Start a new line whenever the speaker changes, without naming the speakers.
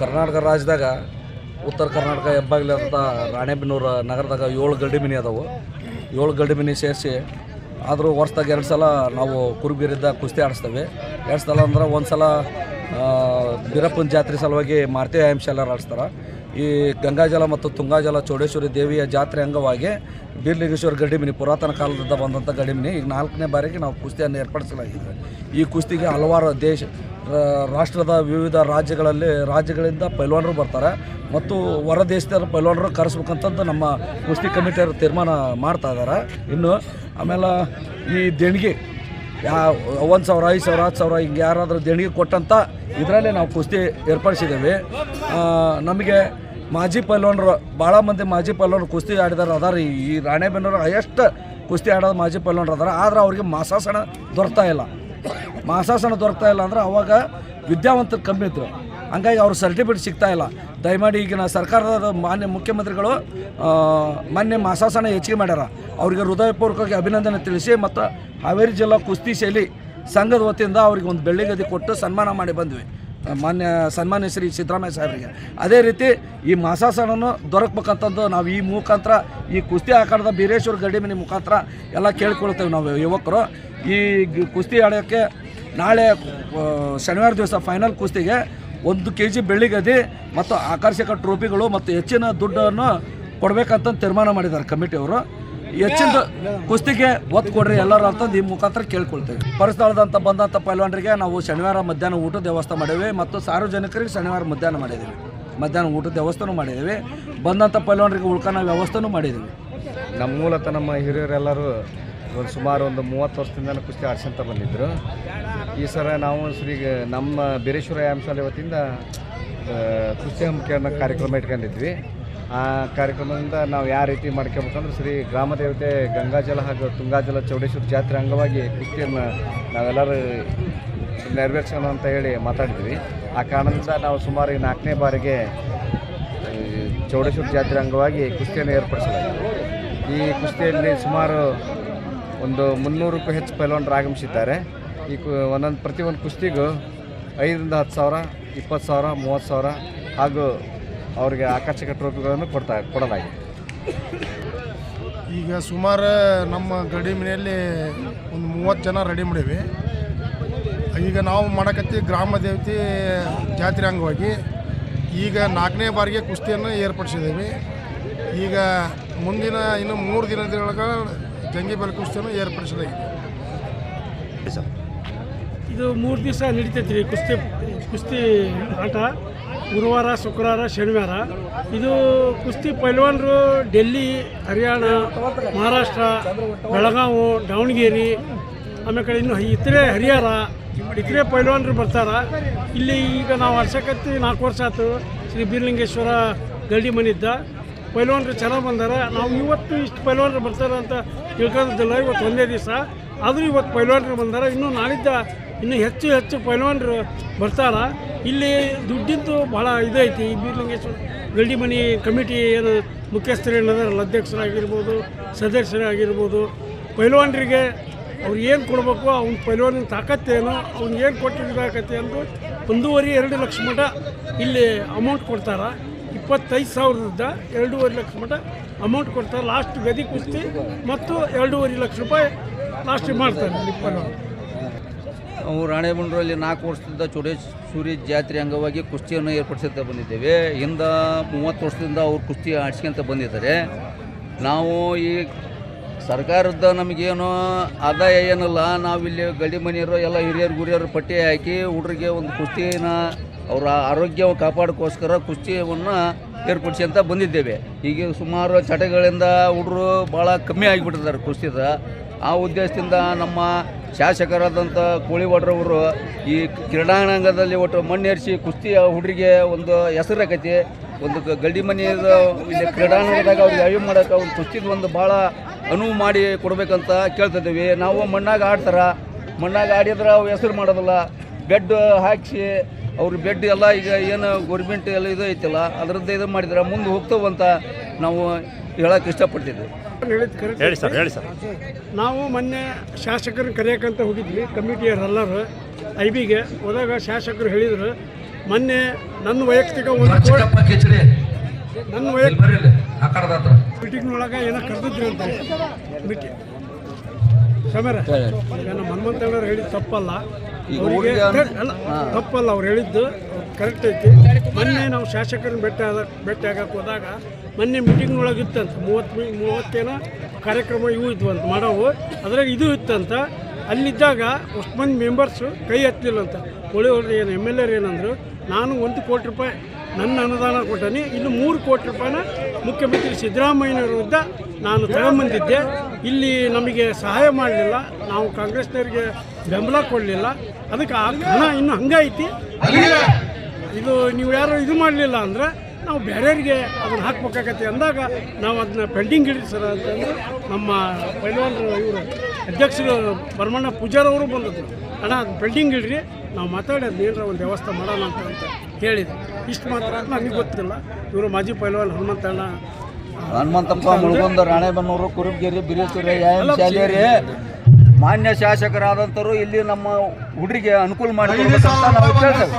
ಕರ್ನಾಟಕ ರಾಜ್ಯದಾಗ ಉತ್ತರ ಕರ್ನಾಟಕ ಹೆಬ್ಬಾಗಿಲಿಂದ ರಾಣೆಬೆನ್ನೂರು ನಗರದಾಗ 7 ಗಡಿ ಮನೆ ಅದಾವು. 7 ಗಡಿ ಮನೆ ಸೇರಿಸಿ ಆದರೂ ವರ್ಷದಾಗ 2 ಸಲ ನಾವು ಕುರುಬೀರಿದ್ದ ಕುಸ್ತಿ ಆಡಿಸ್ತೇವೆ. 2 ಸಲ ಅಂದ್ರೆ ಒಂದು ಸಲ ಬೀರಪ್ಪನ ಜಾತ್ರೆ ಸಲುವಾಗಿ ಮಾರುತಿ ಶಾಲೆಯರು ಆಡಿಸ್ತಾರೆ. ಈ ಗಂಗಾಜಲ ಮತ್ತು ತುಂಗಾಜಲ ಚೌಡೇಶ್ವರಿ ದೇವಿಯ ಜಾತ್ರೆ ಅಂಗವಾಗಿ ಬೀರ್ಲಿಂಗೇಶ್ವರ ಗಡಿಮಿನಿ ಪುರಾತನ ಕಾಲದಿಂದ ಬಂದಂಥ ಗಡಿಮಿನಿ ಈಗ 4ನೇ ಬಾರಿಗೆ ನಾವು ಕುಸ್ತಿಯನ್ನು ಏರ್ಪಡಿಸಲಾಗಿದೆ. ಈ ಕುಸ್ತಿಗೆ ಹಲವಾರು ರಾಷ್ಟ್ರದ ವಿವಿಧ ರಾಜ್ಯಗಳಿಂದ ಪೈಲ್ವಾನರು ಬರ್ತಾರೆ ಮತ್ತು ಹೊರ ದೇಶದ ಪೈಲ್ವಾನರು ಕರೆಸ್ಬೇಕಂತಂದು ನಮ್ಮ ಕುಸ್ತಿ ಕಮಿಟಿಯವರು ತೀರ್ಮಾನ ಮಾಡ್ತಾ ಇದ್ದಾರೆ. ಇನ್ನು ಆಮೇಲೆ ಈ ದೇಣಿಗೆ 1,000, 5,000, 10,000 ಹಿಂಗೆ ಯಾರಾದರೂ ದೇಣಿಗೆ ಕೊಟ್ಟಂಥ ಇದರಲ್ಲೇ ನಾವು ಕುಸ್ತಿ ಏರ್ಪಡಿಸಿದ್ದೇವೆ. ನಮಗೆ ಮಾಜಿ ಪೈಲ್ವಾನರು ಭಾಳ ಮಂದಿ ಮಾಜಿ ಪೈಲ್ವಾನರು ಕುಸ್ತಿ ಆಡಿದಾರೆ ಅದಾರ. ಈ ರಾಣೆಬೆನ್ನೂರು ಹೈಯೆಸ್ಟ್ ಕುಸ್ತಿ ಆಡೋದು ಮಾಜಿ ಪೈಲ್ವಾನರು ಅದಾರ. ಆದರೆ ಅವ್ರಿಗೆ ಮಾಸಾಸನ ದೊರಕ್ತಾ ಇಲ್ಲ ಅಂದ್ರೆ ಅವಾಗ ವಿದ್ಯಾವಂತರು ಕಮ್ಮಿ ಇದ್ರು, ಹಂಗಾಗಿ ಅವ್ರ ಸರ್ಟಿಫಿಕೇಟ್ ಸಿಗ್ತಾ ಇಲ್ಲ. ದಯಮಾಡಿ ಈಗಿನ ಸರ್ಕಾರದ ಮಾನ್ಯ ಮುಖ್ಯಮಂತ್ರಿಗಳು ಮಾನ್ಯ ಮಾಸಾಸನ ಹೆಚ್ಚಿಗೆ ಮಾಡ್ಯಾರ. ಅವರಿಗೆ ಹೃದಯಪೂರ್ವಕವಾಗಿ ಅಭಿನಂದನೆ ತಿಳಿಸಿ ಮತ್ತು ಹಾವೇರಿ ಜಿಲ್ಲಾ ಕುಸ್ತಿ ಶೈಲಿ ಸಂಘದ ವತಿಯಿಂದ ಅವ್ರಿಗೆ ಒಂದು ಬೆಳ್ಳಿ ಗದಿ ಕೊಟ್ಟು ಸನ್ಮಾನ ಮಾಡಿ ಬಂದ್ವಿ ಸನ್ಮಾನ್ಯ ಶ್ರೀ ಸಿದ್ದರಾಮಯ್ಯ ಸಾಹೇಬರಿಗೆ. ಅದೇ ರೀತಿ ಈ ಮಾಸಾಸನನ್ನು ದೊರಕಬೇಕಂತಂದು ನಾವು ಈ ಮುಖಾಂತರ ಈ ಕುಸ್ತಿ ಆಕಾರದ ಬೀರೇಶ್ವರ ಗಡಿಮನಿ ಮುಖಾಂತರ ಎಲ್ಲ ಕೇಳ್ಕೊಳ್ತೇವೆ. ನಾವು ಯುವಕರು ಈ ಕುಸ್ತಿ ಆಡೋಕ್ಕೆ ನಾಳೆ ಶನಿವಾರ ದಿವಸ ಫೈನಲ್ ಕುಸ್ತಿಗೆ 1 kg ಬೆಳ್ಳಿ ಗದಿ ಮತ್ತು ಆಕರ್ಷಕ ಟ್ರೋಫಿಗಳು ಮತ್ತು ಹೆಚ್ಚಿನ ದುಡ್ಡನ್ನು ಕೊಡಬೇಕಂತ ತೀರ್ಮಾನ ಮಾಡಿದ್ದಾರೆ ಕಮಿಟಿಯವರು. ಹೆಚ್ಚಿನ ಕುಸ್ತಿಗೆ ಒತ್ತು ಕೊಡ್ರಿ ಎಲ್ಲರೂ ಅಂತಂದು ಈ ಮುಖಾಂತರ ಕೇಳ್ಕೊಳ್ತೇವೆ. ಪರಿಸ್ಥಳದಂತ ಬಂದಂಥ ಪೈಲ್ವಾನರಿಗೆ ನಾವು ಶನಿವಾರ ಮಧ್ಯಾಹ್ನ ಊಟದ ವ್ಯವಸ್ಥೆ ಮಾಡೇವೆ ಮತ್ತು ಸಾರ್ವಜನಿಕರಿಗೆ ಶನಿವಾರ ಮಧ್ಯಾಹ್ನ ಊಟದ ವ್ಯವಸ್ಥೆನೂ ಮಾಡಿದ್ದೀವಿ. ಬಂದಂಥ ಪೈಲ್ವಾನರಿಗೆ ಉಳ್ಕೊಳ್ಳೋ ವ್ಯವಸ್ಥೆನೂ ಮಾಡಿದ್ದೀವಿ.
ನಮ್ಮ ಮೂಲತಃ ನಮ್ಮ ಹಿರಿಯರೆಲ್ಲರೂ ಸುಮಾರು 30 ವರ್ಷದಿಂದ ಕುಸ್ತಿ ಆಡ್ಸಂತ ಬಂದಿದ್ದರು. ಈ ಸಲ ನಾವು ನಮ್ಮ ಬೀರೇಶ್ವರ ಶಾಲೆ ವತಿಯಿಂದ ಕುಸ್ತಿ ಹಮ್ಮಿಕೊಳ್ಳೋ ಕಾರ್ಯಕ್ರಮ ಇಟ್ಕೊಂಡಿದ್ವಿ. ಆ ಕಾರ್ಯಕ್ರಮದಿಂದ ನಾವು ಯಾವ ರೀತಿ ಮಾಡ್ಕೋಬೇಕಂದ್ರೆ ಗ್ರಾಮ ದೇವತೆ ಗಂಗಾಜಲ ಹಾಗೂ ತುಂಗಾಜಲ ಚೌಡೇಶ್ವರ ಜಾತ್ರೆ ಅಂಗವಾಗಿ ಕುಸ್ತಿಯನ್ನು ನಾವೆಲ್ಲರೂ ನೆರವೇರಿಸೋಣ ಅಂತ ಹೇಳಿ ಮಾತಾಡಿದ್ವಿ. ಆ ಕಾರಣದಿಂದ ನಾವು ಸುಮಾರು 4ನೇ ಬಾರಿಗೆ ಚೌಡೇಶ್ವರ ಜಾತ್ರೆ ಅಂಗವಾಗಿ ಕುಸ್ತಿಯನ್ನು ಏರ್ಪಡಿಸಲಾಗಿದೆ. ಈ ಕುಸ್ತಿಯಲ್ಲಿ ಸುಮಾರು ಒಂದು 300ಕ್ಕೂ ಹೆಚ್ಚು ಪೈಲ್ವಾನರು ಆಗಮಿಸಿದ್ದಾರೆ. ಈ ಪ್ರತಿಯೊಂದು ಕುಸ್ತಿಗೂ 5ರಿಂದ 10,000, 20,000, 30,000 ಹಾಗೂ ಅವರಿಗೆ ಆಕರ್ಷಕ ಟ್ರೋಫಿಗಳನ್ನು ಕೊಡಲಾಗಿದೆ.
ಈಗ ಸುಮಾರು ನಮ್ಮ ಗಡಿ ಮನೆಯಲ್ಲಿ ಒಂದು 30 ಜನ ರೆಡಿ ಮಾಡೀವಿ. ಈಗ ನಾವು ಮಾಡಕತ್ತಿ ಗ್ರಾಮ ದೇವತೆ ಜಾತ್ರೆ ಅಂಗವಾಗಿ ಈಗ 4ನೇ ಬಾರಿಗೆ ಕುಸ್ತಿಯನ್ನು ಏರ್ಪಡಿಸಿದ್ದೀವಿ. ಈಗ ಮುಂದಿನ ಇನ್ನು 3 ದಿನದೊಳಗೆ ಜಂಗಿಬೆಲೆ ಕುಸ್ತಿಯನ್ನು ಏರ್ಪಡಿಸಲಾಗಿದೆ.
ಇದು 3 ದಿವಸ ನಡೀತೈತಿ ರೀ ಕುಸ್ತಿ ಆಟ. ಗುರುವಾರ, ಶುಕ್ರವಾರ, ಶನಿವಾರ. ಇದು ಕುಸ್ತಿ ಪೈಲ್ವಾನರು ಡೆಲ್ಲಿ, ಹರಿಯಾಣ, ಮಹಾರಾಷ್ಟ್ರ, ಬೆಳಗಾವಿ, ದಾವಣಗೆರೆ, ಆಮೇಲೆ ಕಡೆ ಇನ್ನು ಇತರೆ ಹರಿಹರ ಇತರೆ ಪೈಲ್ವಾನರು ಬರ್ತಾರೆ. ಇಲ್ಲಿ ಈಗ ನಾವು ವರ್ಷಕತ್ತಿ 4 ವರ್ಷ ಆಯ್ತು ಶ್ರೀ ಬೀರ್ಲಿಂಗೇಶ್ವರ ಗಡಿ ಮನಿದ್ದ ಪೈಲ್ವಾನರು ಚೆನ್ನಾಗಿ ಬಂದಾರೆ. ನಾವು ಇವತ್ತು ಇಷ್ಟು ಪೈಲ್ವಾನರು ಬರ್ತಾರೆ ಅಂತ ತಿಳ್ಕೊಂಡಿದ್ದಿಲ್ಲ. ಇವತ್ತು ಒಂದೇ ದಿವಸ ಆದರೂ ಇವತ್ತು ಪೈಲ್ವಾನರು ಬಂದಾರೆ. ಇನ್ನೂ ನಾಳಿದ್ದ ಇನ್ನೂ ಹೆಚ್ಚು ಪೈಲ್ವಾನರು ಬರ್ತಾರೆ. ಇಲ್ಲಿ ದುಡ್ಡಿಂದು ಭಾಳ ಇದೈತಿ. ಈ ಬೀರ್ಲಿಂಗೇಶ್ವರ ಗಡಿ ಮನಿ ಕಮಿಟಿ ಏನು ಮುಖ್ಯಸ್ಥರು ಏನದಾರಲ್ಲ, ಅಧ್ಯಕ್ಷರಾಗಿರ್ಬೋದು, ಸದಸ್ಯರಾಗಿರ್ಬೋದು, ಪೈಲ್ವಾನರಿಗೆ ಅವ್ರು ಏನು ಕೊಡಬೇಕು, ಅವ್ನ ಪೈಲ್ವಾನಿನ ತಾಕತ್ತೇನು, ಅವ್ನಿಗೇನು ಕೊಟ್ಟಿದ್ದಾಕತ್ತೆ ಅಂದು 1.5-2 ಲಕ್ಷ ಮಟ ಇಲ್ಲಿ ಅಮೌಂಟ್ ಕೊಡ್ತಾರೆ. 25,000ದಿಂದ 2.5 ಲಕ್ಷ ಮಟ ಅಮೌಂಟ್ ಕೊಡ್ತಾರೆ. ಲಾಸ್ಟ್ ಗದಿ ಕುಸ್ತಿ ಮತ್ತು 2.5 ಲಕ್ಷ ರೂಪಾಯಿ ಲಾಸ್ಟ್ ಮಾಡ್ತಾರೆ ಪೈಲ್ವಾನ.
ನಾವು ರಾಣೆಬೆನ್ನೂರಲ್ಲಿ 4 ವರ್ಷದಿಂದ ಚೌಡೇಶ್ವರಿ ಜಾತ್ರೆ ಅಂಗವಾಗಿ ಕುಸ್ತಿಯನ್ನು ಏರ್ಪಡಿಸುತ್ತಾ ಬಂದಿದ್ದೇವೆ. ಹಿಂದೆ 30 ವರ್ಷದಿಂದ ಅವ್ರು ಕುಸ್ತಿ ಆಡಿಸ್ಕೊಂತ ಬಂದಿದ್ದಾರೆ. ನಾವು ಈ ಸರ್ಕಾರದ ನಮಗೇನು ಆದಾಯ ಏನಿಲ್ಲ. ನಾವಿಲ್ಲಿ ಗಡಿ ಮನೆಯವರು ಎಲ್ಲ ಹಿರಿಯರು ಪಟ್ಟಿ ಹಾಕಿ ಹುಡುಗರಿಗೆ ಒಂದು ಕುಸ್ತಿನ ಅವರ ಆರೋಗ್ಯ ಕಾಪಾಡೋಕ್ಕೋಸ್ಕರ ಕುಸ್ತಿಯನ್ನು ಏರ್ಪಡಿಸಿ ಅಂತ ಬಂದಿದ್ದೇವೆ. ಈಗ ಸುಮಾರು ಚಟಗಳಿಂದ ಹುಡುಗರು ಭಾಳ ಕಮ್ಮಿ ಆಗಿಬಿಟ್ಟಿದ್ದಾರೆ ಕುಸ್ತಿದ. ಆ ಉದ್ದೇಶದಿಂದ ನಮ್ಮ ಶಾಸಕರಾದಂಥ ಕೋಳಿವಾಡ್ರವರು ಈ ಕ್ರೀಡಾಂಗಣದಲ್ಲಿ ಒಟ್ಟು ಮಣ್ಣೇರಿಸಿ ಕುಸ್ತಿಯ ಹುಡುಗರಿಗೆ ಒಂದು ಹೆಸರಾಕೈತಿ. ಒಂದು ಗಡಿ ಮನೆಯದ ಇಲ್ಲಿ ಕ್ರೀಡಾಂಗಣದಾಗ ಅವ್ರಿಗೆ ಅರಿವು ಮಾಡೋಕೆ ಒಂದು ಕುಸ್ತಿದ ಒಂದು ಭಾಳ ಅನುವು ಮಾಡಿ ಕೊಡಬೇಕಂತ ಕೇಳ್ತಿದ್ದೀವಿ. ನಾವು ಮಣ್ಣಾಗ ಆಡಿದ್ರೆ ಅವು ಹೆಸರು ಮಾಡೋದಿಲ್ಲ. ಬೆಡ್ ಹಾಕಿಸಿ ಅವ್ರ ಬೆಡ್ ಎಲ್ಲ ಈಗ ಏನು ಗೌರ್ಮೆಂಟ್ ಎಲ್ಲ ಇದು ಐತಿಲ್ಲ ಅದರದ್ದು ಇದು ಮಾಡಿದ್ರೆ ಮುಂದೆ ಹೋಗ್ತವಂತ ನಾವು ಹೇಳಕ್ಕೆ ಇಷ್ಟಪಡ್ತಿದ್ವಿ.
ಹೇಳಿ ಸರ್. ನಾವು ಮೊನ್ನೆ ಶಾಸಕರನ್ನ ಕರೆಯೋಕ್ಕಂತ ಹೋಗಿದ್ವಿ, ಕಮಿಟಿಯವರೆಲ್ಲರೂ IBಗೆ ಹೋದಾಗ ಶಾಸಕರು ಹೇಳಿದರು ಮೊನ್ನೆ ನನ್ನ ವೈಯಕ್ತಿಕ ಒಂದು ನನ್ನ ಮೀಟಿಂಗ್ನೊಳಗೆ ಏನೋ ಕರೆದಿದ್ರಿ ಅಂತ ಮೀಟಿಂಗ್ ಸಮರ ಈಗ ನಮ್ಮ ಹನುಮಂತಣ್ಣವ್ರು ಹೇಳಿದ್ದು ತಪ್ಪಲ್ಲ, ಅವರಿಗೆ ಅಲ್ಲ ತಪ್ಪಲ್ಲ, ಅವ್ರು ಹೇಳಿದ್ದು ಕರೆಕ್ಟ್ ಐತಿ. ಮೊನ್ನೆ ನಾವು ಶಾಸಕರನ್ನ ಭೇಟಿ ಆಗಕ್ಕೆ ಹೋದಾಗ ಮೊನ್ನೆ ಮೀಟಿಂಗ್ನೊಳಗೆ ಇತ್ತಂತ 30 ಕಾರ್ಯಕ್ರಮ ಇವು ಇದ್ವಂತ ಮಾಡೋವು, ಅದ್ರಾಗ ಇದು ಇತ್ತಂತ. ಅಲ್ಲಿದ್ದಾಗ ಅಷ್ಟು ಮಂದಿ ಮೆಂಬರ್ಸು ಕೈ ಹತ್ತಲಿಲ್ಲ ಅಂತ. ಉಳಿಯವ್ರು ಏನು MLA ಏನಂದ್ರು, ನಾನು 1 ಕೋಟಿ ರೂಪಾಯಿ ನನ್ನ ಅನುದಾನ ಕೊಟ್ಟನಿ, ಇನ್ನು 3 ಕೋಟಿ ರೂಪಾಯಿನ ಮುಖ್ಯಮಂತ್ರಿ ಸಿದ್ದರಾಮಯ್ಯನವ್ರ ವಿರುದ್ಧ ನಾನು ತಗೊಂಬಂದಿದ್ದೆ, ಇಲ್ಲಿ ನಮಗೆ ಸಹಾಯ ಮಾಡಲಿಲ್ಲ, ನಾವು ಕಾಂಗ್ರೆಸ್ನವ್ರಿಗೆ ಬೆಂಬಲ ಕೊಡಲಿಲ್ಲ, ಅದಕ್ಕೆ ಆ ಹಣ ಇನ್ನೂ ಹಂಗೈತಿ, ಇದು ನೀವು ಯಾರು ಇದು ಮಾಡಲಿಲ್ಲ ಅಂದರೆ ನಾವು ಬೇರೆಯವರಿಗೆ ಅದನ್ನು ಹಾಕ್ಬೇಕಾಗತ್ತೆ ಅಂದಾಗ ನಾವು ಅದನ್ನ ಪೆಂಡಿಂಗ್ ಇಡ್ರಿ ಸರ್ ಅಂತಂದ್ರೆ ನಮ್ಮ ಪೈಲ್ವಾನರು ಇವರು ಅಧ್ಯಕ್ಷರು ಭರಮಣ್ಣ ಪೂಜಾರವರು ಬಂದಿದ್ರು, ಅಣ್ಣ ಅದು ಪೆಂಡಿಂಗ್ ಇಡ್ರಿ, ನಾವು ಮಾತಾಡಿ ಅದು ಏನರ ಒಂದು ವ್ಯವಸ್ಥೆ ಮಾಡೋಣ ಅಂತ ಹೇಳಿದ್ರು. ಇಷ್ಟು ಮಾತ್ರ ನನಗೆ ಗೊತ್ತಿಲ್ಲ. ಇವರು ಮಾಜಿ ಪೈಲ್ವಾನ್
ಹನುಮಂತಪ್ಪ ಮುಳುಗುಂದ, ರಾಣೆಬೆನ್ನೂರು, ಕುರುಬಗಿರಿ, ಬಿರೇಶ್ವರ ಶಾಲೆಯರಿ ಮಾನ್ಯ ಶಾಸಕರಾದಂಥವ್ರು ಇಲ್ಲಿ ನಮ್ಮ ಹುಡುಗರಿಗೆ ಅನುಕೂಲ ಮಾಡಿಕೊಡ್ಬೇಕಂತ ನಾವು ಕೇಳ್ತೇವೆ.